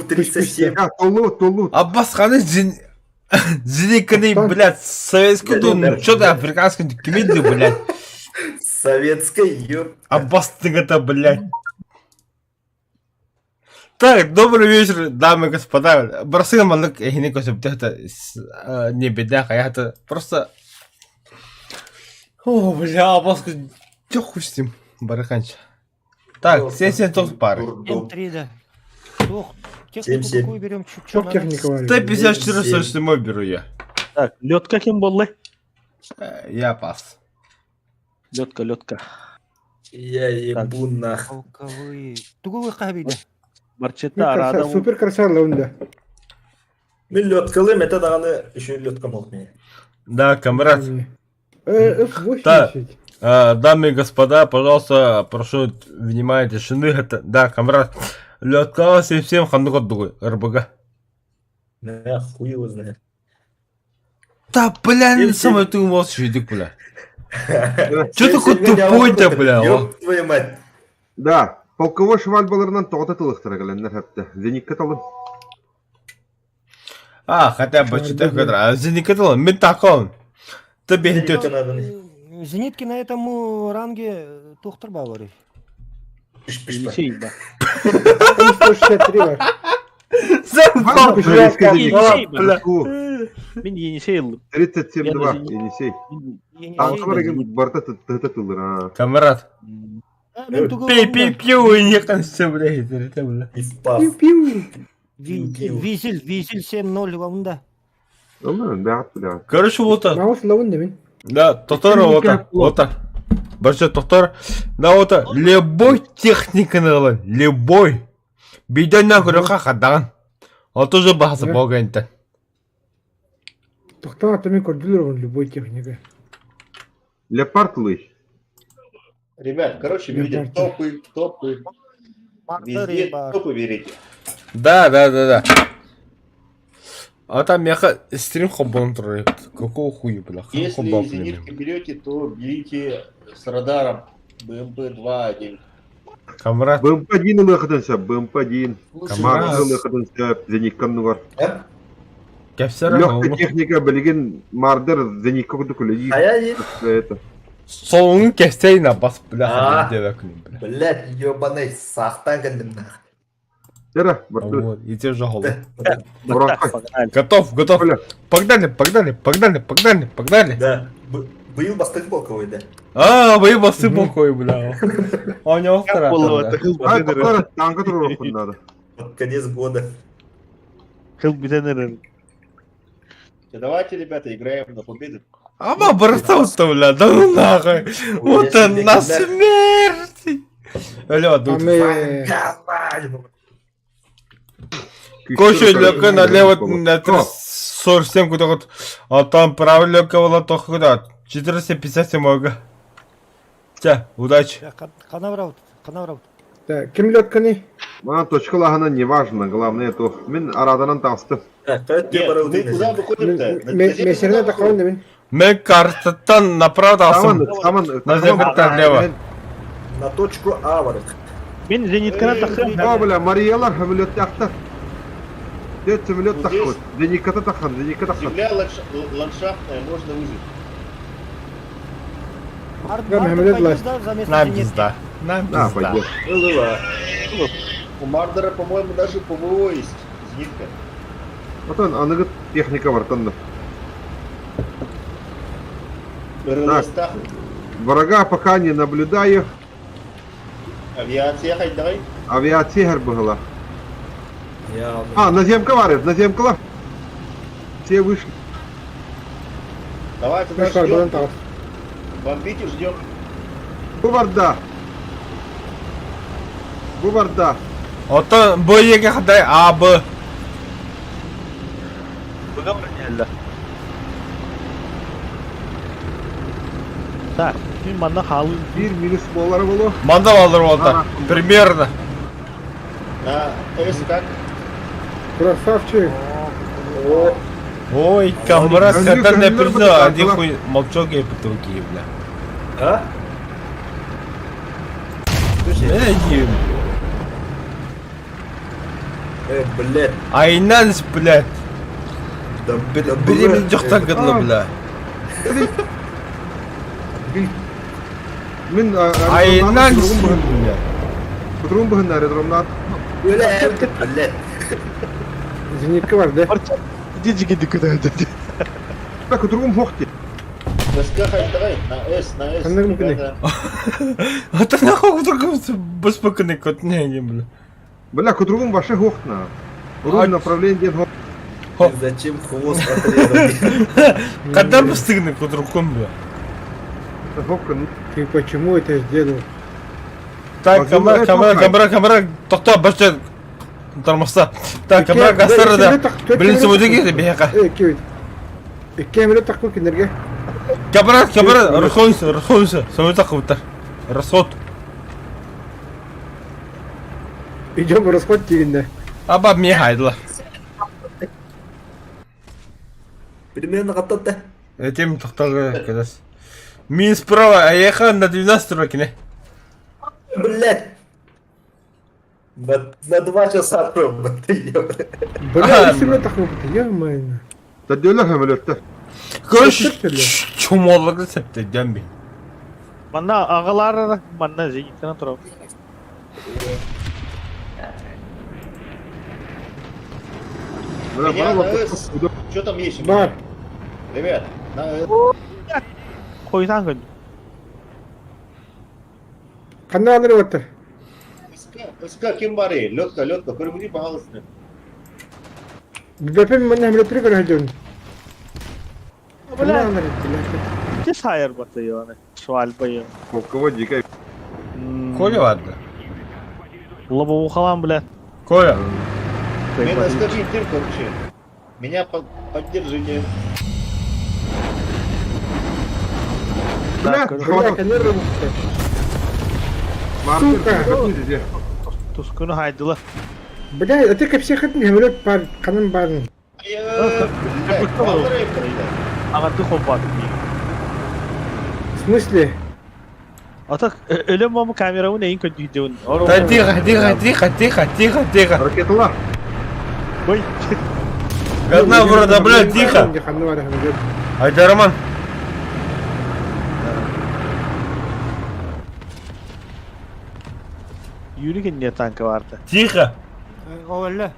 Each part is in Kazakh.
37. Тулут. Аббас ханы Зеленый, блядь, советский дун, что-то африканский комедию, блядь. Советская, ёп. Аббас ты это, блядь. Так, добрый вечер, дамы и господа. Бросай малык, я не хочу, это не беда, а это просто... О, бля, Аббас, чё хуй с ним, бараханчик. Так, 77 топ пары. М3, да. Ох, технику 77. какую берем? Çok техника var. 154 сочный мой беру я. Так, лётка кем боллы? Я пас. Лётка. Я ебу нах. Полковые. Туговый хабида. Барчета арада. Супер красар лаунда. Мен лёткалым, это дағаны еще лёткам болды мне. Да, камрад. F80. Дамы и господа, пожалуйста, прошу внимания, тишины. Это, да, камрад. Лёткала 77 хандугот дугой, РБГ. Да, хуй его знает. Да, бля, не 77. самое ты молчишь, иди, бля. Чё такой тупой-то, бля? Ёб твою мать. Да, полковой швальбаларынан тоғытылықтыра кәлендер хәпті. Зеникке талым. А, хотя бы что-то кадра. А Зеникатал, мен таком. Тебе Зенитка идет. надо. Зенитки на этом ранге тухтар бавары. Пиш-пиш-па. Енисей, да. 163 var. Забыл, Енисей, бля. Мен Енисей ылдым. 37-2, Енисей. Аңқылар еген барта тұтылыр. Камрад. Мен туговый. Пи-пи-пиу, и не конце, блядь, это, бля. Пиф-паф. Пиу-пиу. Визель 7-0 лаунда. Onların beyat bile. Короче, вот так. Маус лаун demin. Да, Тотора, вот так. Вот так. Большой Тотор. Да, вот так. Любой техника надо. Любой. Бидон на гроха хадан. Он тоже бахаса боган-то. Тоқтан атымен көрділер он любой техника. Лепард лыж. Ребят, короче, Я видят партию. топы. Везде топы берите. Да. А там я стрим хоббон троит. Какого хуя, бля? Если Хоббон, зенитки блин. берете, то берите с радаром БМП-2-1. Камрад. БМП-1 ылықыдынса, БМП-1. Лучше Камар Камаз. ылықыдынса, зениккан бар. А? Кәпсер Легкая техника білген мардыр зеникка күді күлі. А я не... Это. Соңын кәстейна бас, бля, А. деп әкілім, бля. Блядь, ёбаный, сақтан кәндім нах. Тера, барды. Вот, и те же голы. Бұраққа. Погнали. Готов. Бля. Погнали. Да. Был бастық полковой, да. А, выебал сыпалкой, бля. А у него вторая. Боллы, да. Ай, тоқтар, таңғы тұру оқын надо. Под конец года. Хыл битенер. Давайте, ребята, играем на победу. Ама бросал-то, бля, да ну нахуй. Вот Если он не на кидать. смерти. Алло, тут. Аме... Кошу лёгко налево на 47 куда вот. А там право лёгко было то куда. 457 мога. Тя, удачи. Канавраут. Да, кім летканы? Мана точкалағына не важно, главное то. Мен араданан тасты. Так, то это Нет, барыл мы дейін. куда выходим-то? Месеріне тақауын demin. Мен картадан направо Саман, дасым. саман. На запятая влево. На точку А барық. Мен зенитканы тақсам. О, бля, Мариялар хәмілет тақтар. Дед самолет Вот таққыд. здесь. Зеникката таққан, зеникка таққан. Земля ландшафтная, можно выжить. Мехмед власть. На пизда. На Да, пизда. пойдет. Была. У Мардера, по-моему, даже ПВО есть. Зенитка. Атан, анығыт техника бар тонды. РЛС-та. Врага пока не наблюдаю. Авиация, хоть давай. Авиация herбығыла. Я... А, наземка бар еді, наземкала. Все вышли. Давайте, Мен ждем. қарбадан тағып. Бомбите, ждем. Bu barda. Bu barda. Ото боеге хадай А, Б. Бұға бұрын Так, мен манда халы. Bir minus bolları bolu. Манда алыр болта. Примерно. На С как? Красавчик. Ой, камрад, Андрюх, когда не Андрюх, признал, Андрюх, один Андрюх. хуй молчок и потолки, бля. А? Один. Блядь. Айнан, блядь. Да, Білемін жоқтан кыдылы, бля. Мен Айнан, Кутурум быһын аэродромнар. Блядь. Зенитка бар, да? Иди жиги дикудай. Да, кутурум хохти. Доска хоть давай, на S, на S. Аннар мүмкін. ребята. А ты нахуй кутургумсы боспокойный кот не, бля. Бля, кутурум ваше хохтна. Руль направление ден хох. Ты зачем хвост отрезал? Когда бы стыгны кутургум, бля? Хохка, Ты почему это сделал? Так, камера, тоқта, башта тормозта. Так, камера гастары да. Блин, сумудыги, бияқа. Кевит. Кемеле таққу кендерге. Камера, рахойнсы, сумуды тақыбыттар. Расход. Идем в расход дегенде. Аба, мне хайдыла. Примерно қаттатты. Этим тоқтағы кедес. Мен справа, аяқа на 12 рокине. Блядь. На 2 часа пробовал. Бля, себе таққу бітті, ё-моё. Тәдделер хәмелеттер. Көріш, чумолығы сәпті, дәмбі. Манна ағалары, манна зенитканы тұрау. Бля, Меня на бара S. Что там есть у меня? Бар. Ребят, на S. Қойсан күн. Қандай алыр өтті? СК кем бары? Лётка, переведи, пожалуйста. Бәпем мен әмелеттері көрі әдеуін. Қандай Бля, алыр өтті? не сайыр баты яны. Шуал байы. Хохкова дикай. Коля vardı. Лобову халам, бля. Коля. Мне на СК тем, короче. Меня поддержите. Бля, Так, Бля, кәнер рұмықты. Мартин, Сука. хохти де. Тускүні хайдылы. Бля, это как все хотын әмелет бар, қанын барын. Блядь, полторы когда. Ағанды қомбады. В смысле? Атак, өлім мамы камерауын әйін көндік деуін. Тихо. Ракеталар. Ой, Одна burada, блядь, тихо. Қаны бар әмелет. Айдарман. юриген не танкы барды. Тихо. Оля.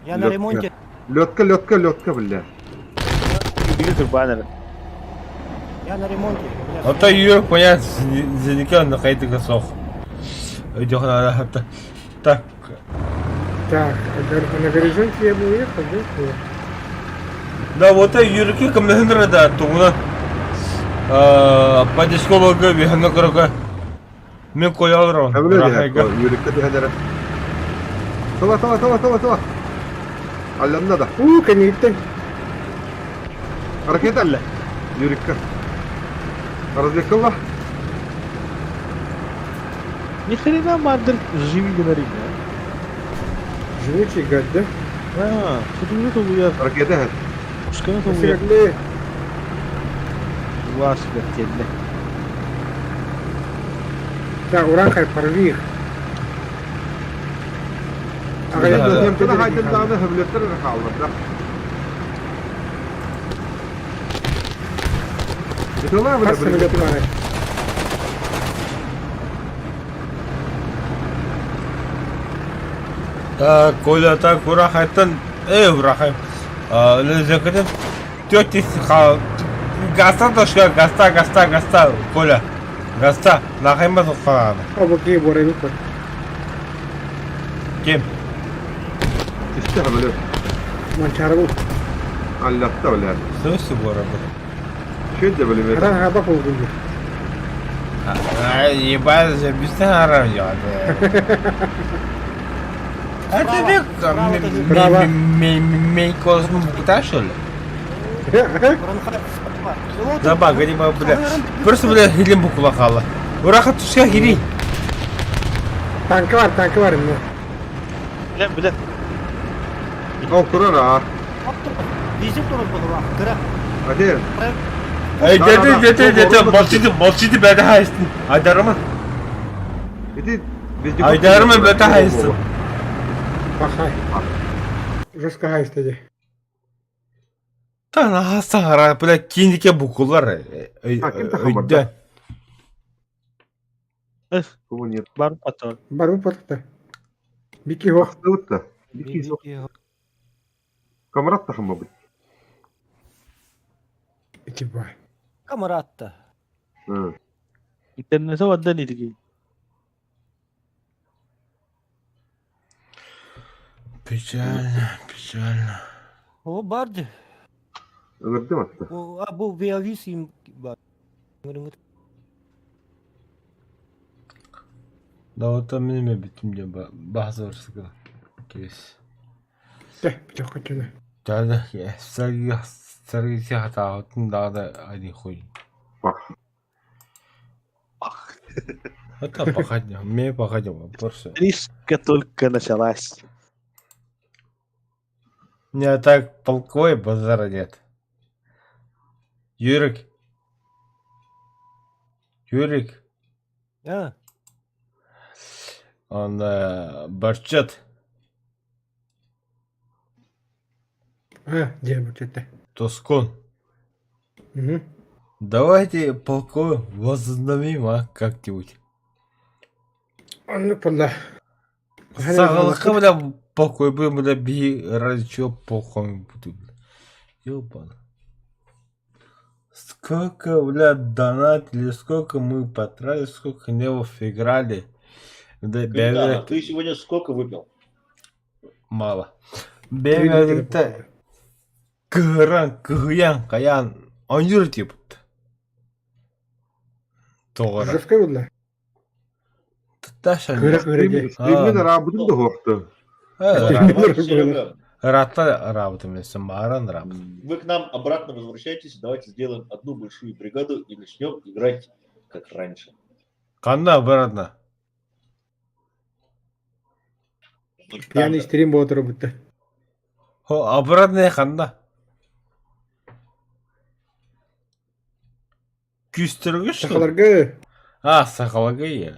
Я на ремонте. Лётка, бля. Юриген турбанер. Я на ремонте. А то Юрик, понятно, занекен на какой-то косох. Идёт надо это. Так. Так, на горизонте я бы уехал, да? Да, вот это Юрики комнатный да, тугна. По дисковому габе, на корока. Мен коялрон. Әмелет де, юрикті де хәдәрі. Тала. Алланна да. Кәнеттен. Ракета. Юрикка. Разведкалла. Ни хрена мардыр живи генерик. Живучий гад, да? Судunu da uyar. Ракета хәд. Усканы da uyar. Sürekli Vasıflar kendine. Так, уранкай, порви их. Ага, я Да, должен Кына хайдылдағаны хәмелеттер қалды, да. Бетола бля, Қас самолет бар. Так, Коля, так, урахайтан. Урахай. Лезекетен. Тёти хал. Гаста тошка, гаста, Коля. Гаста, нахайма тухана. Оба кей борай бар. Кем? İşte хәмелет. Манчары бұл. Аллатта бля. Сөйсі бұрады. Шөйді білім еді. Харан ғабақ ол күнде. Ебать, же бюстен арам яды. Это Право. мейкозм букта, что ли? Бронхайт. Заба, гриба, бля. Просто, бля, хилим букла хала. Ураха тушка хири. Tankı var mı? Bilen. Ол тұрар, а. Bizim durumda bak. Kıra. Hadi. Ey, молчите, бәді хайстын. Айдарыман. Иди Айдарым бөтә хайсын. Пахай. Жестко хайстеди. Та нахастан ара, бля, киндике букулар. ким тахам бар, Өйдө. Кого нет. Бар патон. Бару патта. Бики хох. Астыбытта. Бики- Камрат тахам бабыт. Итиба. Камаратта. Интернете ваддан идиги. Печально. О, барды. Ыңырдым атты. О, а бу виависим бар. Да вот там неме битимде база барсыгы. Кес. Битох качуна. Дада, сарги хата отын дагы айди хой. Пах. Это походя, мне походя, просто. Риска только началась. У меня так полковой базара нет. Юрик. А, Он борчет. Где вот это? Тоскон. Угу. Давайте полковой возобновим, как-нибудь. Ну, подла. Сағалыққа бля полковой будем, бля, би ради чего полковой буду. Ёбан. Сколько, бля, донатили, сколько мы потратили, сколько невов играли. Да, Капитан, ты сегодня сколько выпил? мало. Бегали-то кыян, он юртип. Тоғыра. Жестко подла. Таша Кыра-кыра. Стриммен работын да хоқты. Серега, Рата работаем, самаран раб. вы к нам обратно возвращайтесь, давайте сделаем одну большую бригаду и начнем играть как раньше. Канда обратно. Пьяный стрим будет работать. Обратно канда. Күстіргі что? Сахаларга. Сақалығы е.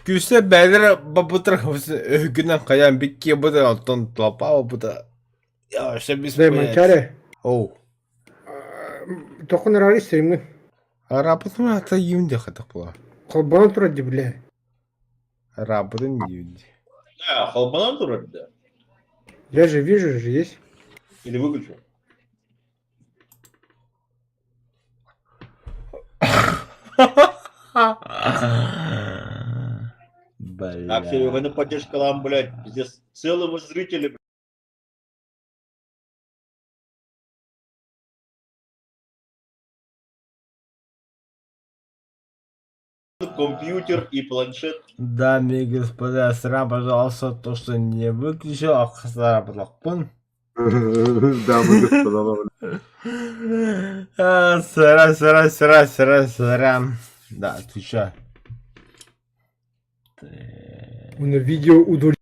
Күсте бәдір бабытыр өйгінен қаян бекке бұды алтын талапа бұды. Я ще без Да, манчаре. Оу. Тохун рали стримы. Работын ата емде қадық бұла. Колбан турады, бля. Работын емде. Да, халбанан вроде, да. Я же вижу, же есть. Или выключил? Так, Серега, вы на поддержку нам, блядь, здесь целым зрители, блядь. Компьютер и планшет. Дамы и господа, сра, пожалуйста, то, что не выключил, а сра, пожалуйста. Дамы и господа. Сра. Да, отвечай. Он видео удалил.